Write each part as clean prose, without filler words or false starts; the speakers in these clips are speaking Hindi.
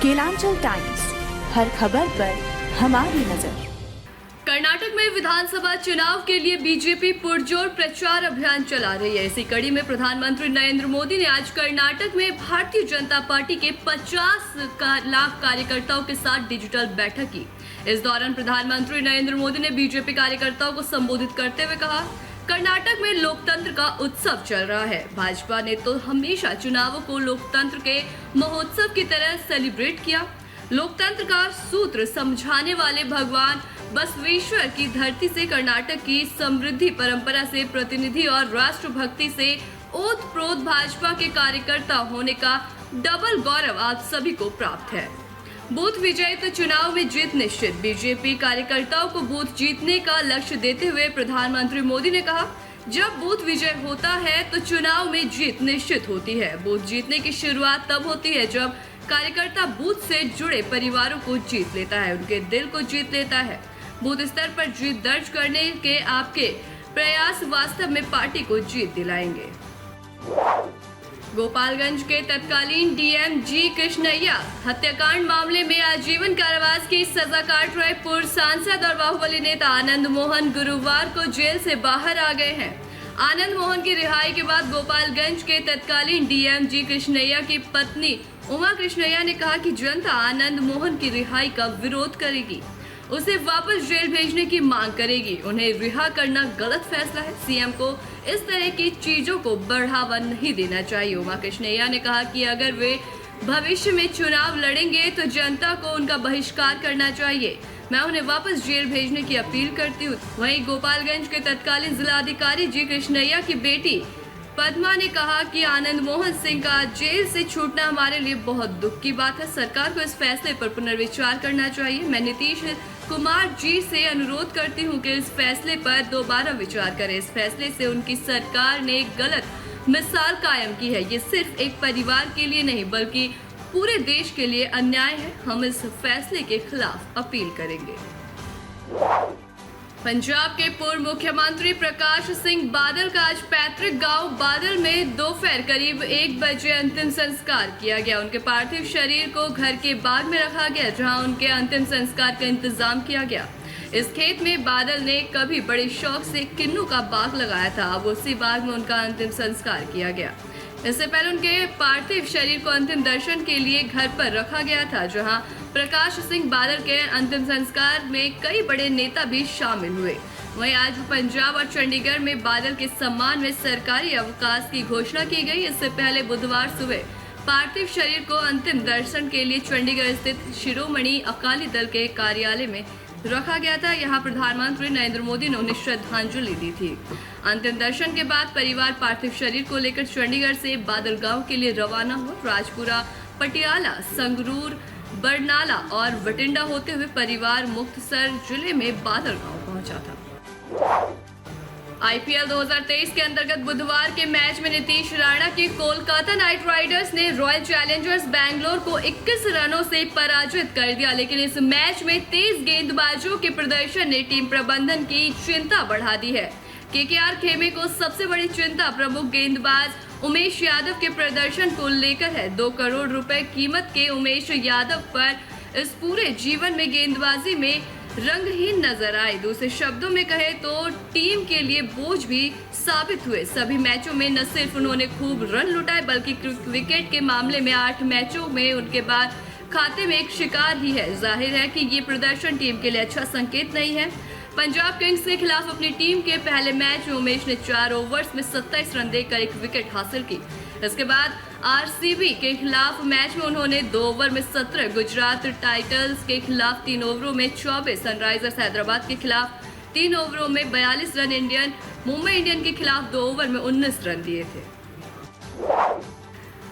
केलांचल टाइम्स, हर खबर पर हमारी नजर। कर्नाटक में विधानसभा चुनाव के लिए बीजेपी पुरजोर प्रचार अभियान चला रही है। इसी कड़ी में प्रधानमंत्री नरेंद्र मोदी ने आज कर्नाटक में भारतीय जनता पार्टी के 50 लाख कार्यकर्ताओं के साथ डिजिटल बैठक की। इस दौरान प्रधानमंत्री नरेंद्र मोदी ने बीजेपी कार्यकर्ताओं को संबोधित करते हुए कहा, कर्नाटक में लोकतंत्र का उत्सव चल रहा है। भाजपा ने तो हमेशा चुनावों को लोकतंत्र के महोत्सव की तरह सेलिब्रेट किया। लोकतंत्र का सूत्र समझाने वाले भगवान बसवेश्वर की धरती से कर्नाटक की समृद्धि परंपरा से प्रतिनिधि और राष्ट्रभक्ति से ओतप्रोत भाजपा के कार्यकर्ता होने का डबल गौरव आप सभी को प्राप्त है। बूथ विजय तो चुनाव में जीत निश्चित। बीजेपी कार्यकर्ताओं को बूथ जीतने का लक्ष्य देते हुए प्रधानमंत्री मोदी ने कहा, जब बूथ विजय होता है तो चुनाव में जीत निश्चित होती है। बूथ जीतने की शुरुआत तब होती है जब कार्यकर्ता बूथ से जुड़े परिवारों को जीत लेता है, उनके दिल को जीत लेता है। बूथ स्तर पर जीत दर्ज करने के आपके प्रयास वास्तव में पार्टी को जीत दिलाएंगे। गोपालगंज के तत्कालीन डीएम जी कृष्णैया हत्याकांड मामले में आजीवन कारावास की सजा काट रहे पूर्व सांसद और बाहुबली नेता आनंद मोहन गुरुवार को जेल से बाहर आ गए हैं। आनंद मोहन की रिहाई के बाद गोपालगंज के तत्कालीन डीएम जी कृष्णैया की पत्नी उमा कृष्णैया ने कहा कि जनता आनंद मोहन की रिहाई का विरोध करेगी, उसे वापस जेल भेजने की मांग करेगी। उन्हें रिहा करना गलत फैसला है। सीएम को इस तरह की चीजों को बढ़ावा नहीं देना चाहिए। उमा कृष्णैया ने कहा कि अगर वे भविष्य में चुनाव लड़ेंगे तो जनता को उनका बहिष्कार करना चाहिए। मैं उन्हें वापस जेल भेजने की अपील करती हूँ। वहीं गोपालगंज के तत्कालीन जिलाधिकारी जी कृष्णैया की बेटी पद्मा ने कहा कि आनंद मोहन सिंह का जेल से छूटना हमारे लिए बहुत दुख की बात है। सरकार को इस फैसले पर पुनर्विचार करना चाहिए। मैं नीतीश कुमार जी से अनुरोध करती हूं कि इस फैसले पर दोबारा विचार करें। इस फैसले से उनकी सरकार ने एक गलत मिसाल कायम की है। ये सिर्फ एक परिवार के लिए नहीं बल्कि पूरे देश के लिए अन्याय है। हम इस फैसले के खिलाफ अपील करेंगे। पंजाब के पूर्व मुख्यमंत्री प्रकाश सिंह बादल का आज पैतृक गांव बादल में दोपहर करीब 1 बजे अंतिम संस्कार किया गया। उनके पार्थिव शरीर को घर के बाग में रखा गया, जहां उनके अंतिम संस्कार का इंतजाम किया गया। इस खेत में बादल ने कभी बड़े शौक से किन्नू का बाग लगाया था। अब उसी बाग में उनका अंतिम संस्कार किया गया। इससे पहले उनके पार्थिव शरीर को अंतिम दर्शन के लिए घर पर रखा गया था, जहां प्रकाश सिंह बादल के अंतिम संस्कार में कई बड़े नेता भी शामिल हुए। वहीं आज पंजाब और चंडीगढ़ में बादल के सम्मान में सरकारी अवकाश की घोषणा की गई। इससे पहले बुधवार सुबह पार्थिव शरीर को अंतिम दर्शन के लिए चंडीगढ़ स्थित शिरोमणि अकाली दल के कार्यालय में रखा गया था। यहाँ प्रधानमंत्री नरेंद्र मोदी ने उन्हें श्रद्धांजलि दी थी। अंतिम दर्शन के बाद परिवार पार्थिव शरीर को लेकर चंडीगढ़ से बादल गांव के लिए रवाना हुआ। राजपुरा, पटियाला, संगरूर, बरनाला और बठिंडा होते हुए परिवार मुक्तसर जिले में बादल गांव पहुंचा था। आईपीएल 2023 के अंतर्गत बुधवार के मैच में नीतीश राणा की कोलकाता नाइट राइडर्स ने रॉयल चैलेंजर्स बैंगलोर को 21 रनों से पराजित कर दिया। लेकिन इस मैच में तेज गेंदबाजों के प्रदर्शन ने टीम प्रबंधन की चिंता बढ़ा दी है। केकेआर खेमे को सबसे बड़ी चिंता प्रमुख गेंदबाज उमेश यादव के प्रदर्शन को लेकर है। 2 करोड़ रुपए कीमत के उमेश यादव पर इस पूरे जीवन में गेंदबाजी में रंगहीन नजर आए। दूसरे शब्दों में कहे तो टीम के लिए बोझ भी साबित हुए। सभी मैचों में न सिर्फ उन्होंने खूब रन लुटाए बल्कि विकेट के मामले में 8 मैचों में उनके बाद खाते में एक शिकार ही है। जाहिर है कि ये प्रदर्शन टीम के लिए अच्छा संकेत नहीं है। पंजाब किंग्स के खिलाफ अपनी टीम के पहले मैच में उमेश ने 4 ओवर्स में 27 रन देकर 1 विकेट हासिल की। इसके बाद आरसीबी के खिलाफ मैच में उन्होंने 2 ओवर में 17, गुजरात टाइटंस के खिलाफ 3 ओवरों में 24, सनराइजर्स हैदराबाद के खिलाफ 3 ओवरों में 42 रन, मुंबई इंडियन के खिलाफ 2 ओवर में 19 रन दिए थे।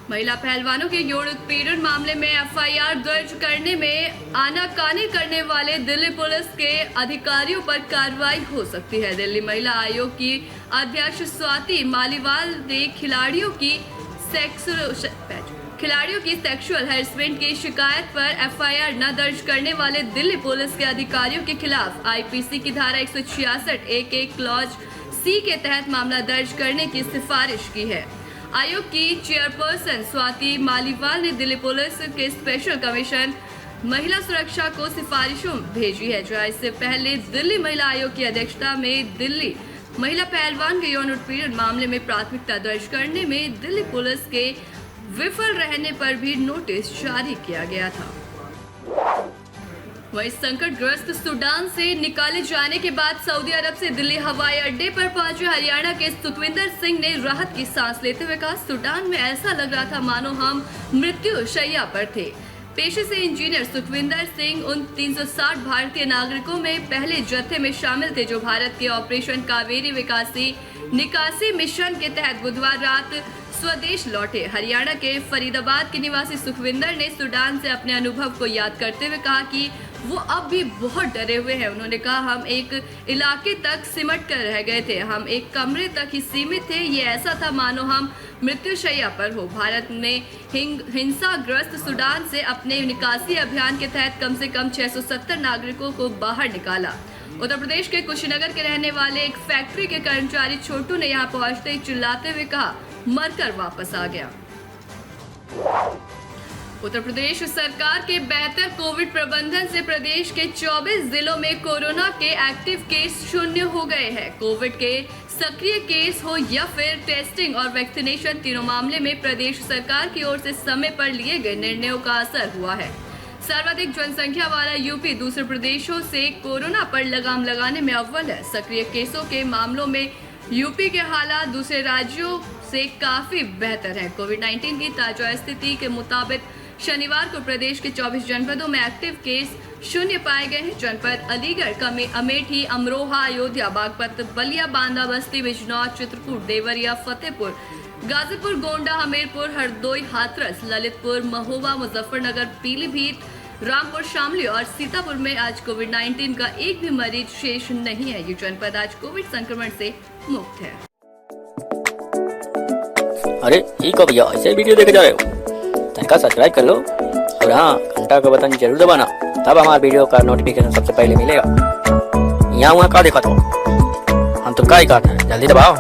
महिला पहलवानों के यौन उत्पीड़न मामले में एफआईआर दर्ज करने में आनाकानी करने वाले दिल्ली पुलिस के अधिकारियों पर कार्रवाई हो सकती है। दिल्ली महिला आयोग की अध्यक्ष स्वाति मालीवाल ने खिलाड़ियों की सेक्सुअल हैरेसमेंट की शिकायत पर एफआईआर न दर्ज करने वाले दिल्ली पुलिस के अधिकारियों के खिलाफ आईपीसी की धारा 166 ए के क्लॉज सी के तहत मामला दर्ज करने की सिफारिश की है। आयोग की चेयरपर्सन स्वाति मालीवाल ने दिल्ली पुलिस के स्पेशल कमीशन महिला सुरक्षा को सिफारिशों भेजी है, जहां इससे पहले दिल्ली महिला आयोग की अध्यक्षता में दिल्ली महिला पहलवान के यौन उत्पीड़न मामले में प्राथमिकता दर्ज करने में दिल्ली पुलिस के विफल रहने पर भी नोटिस जारी किया गया था। वहीं संकटग्रस्त सूडान से निकाले जाने के बाद सऊदी अरब से दिल्ली हवाई अड्डे पर पहुंचे हरियाणा के सुखविंदर सिंह ने राहत की सांस लेते हुए कहा, सूडान में ऐसा लग रहा था मानो हम मृत्यु शैया पर थे। पेशे से इंजीनियर सुखविंदर सिंह उन 360 भारतीय नागरिकों में पहले जत्थे में शामिल थे जो भारत के ऑपरेशन कावेरी निकासी मिशन के तहत बुधवार रात स्वदेश लौटे। हरियाणा के फरीदाबाद के निवासी सुखविंदर ने सूडान से अपने अनुभव को याद करते हुए कहा कि वो अब भी बहुत डरे हुए हैं। उन्होंने कहा, हम एक इलाके तक सिमट कर रह गए थे, हम एक कमरे तक ही सीमित थे, ये ऐसा था मानो हम मृत्युशैया पर हो। भारत ने हिंसाग्रस्त सूडान से अपने निकासी अभियान के तहत कम से कम 670 नागरिकों को बाहर निकाला। उत्तर प्रदेश के कुशीनगर के रहने वाले एक फैक्ट्री के कर्मचारी छोटू ने यहाँ पहुंचते ही चिल्लाते हुए कहा, मरकर वापस आ गया। उत्तर प्रदेश सरकार के बेहतर कोविड प्रबंधन से प्रदेश के 24 जिलों में कोरोना के एक्टिव केस शून्य हो गए हैं। कोविड के सक्रिय केस हो या फिर टेस्टिंग और वैक्सीनेशन, तीनों मामले में प्रदेश सरकार की ओर से समय पर लिए गए निर्णयों का असर हुआ है। सर्वाधिक जनसंख्या वाला यूपी दूसरे प्रदेशों से कोरोना पर लगाम लगाने में अव्वल है। सक्रिय केसों के मामलों में यूपी के हालात दूसरे राज्यों से काफी बेहतर है। कोविड-19 की ताजा स्थिति के मुताबिक शनिवार को प्रदेश के 24 जनपदों में एक्टिव केस शून्य पाए गए हैं। जनपद अलीगढ़, अमेठी, अमरोहा, अयोध्या, बागपत, बलिया, बांदा, बस्ती, बिजनौर, चित्रकूट, देवरिया, फतेहपुर, गाजीपुर, गोंडा, हमीरपुर, हरदोई, हाथरस, ललितपुर, महोबा, मुजफ्फरनगर, पीलीभीत, रामपुर, शामली और सीतापुर में आज कोविड-19 का एक भी मरीज शेष नहीं है। ये जनपद आज कोविड संक्रमण से मुक्त है। अरे ठीक है भैया, ऐसे वीडियो देखे जा रहे हो तनिका सब्सक्राइब कर लो और हाँ, घंटा का बटन जरूर दबाना, तब हमारा वीडियो का नोटिफिकेशन सबसे पहले मिलेगा। यहाँ वहाँ का देखा तो हम तो का ही काटना है, जल्दी दबाओ।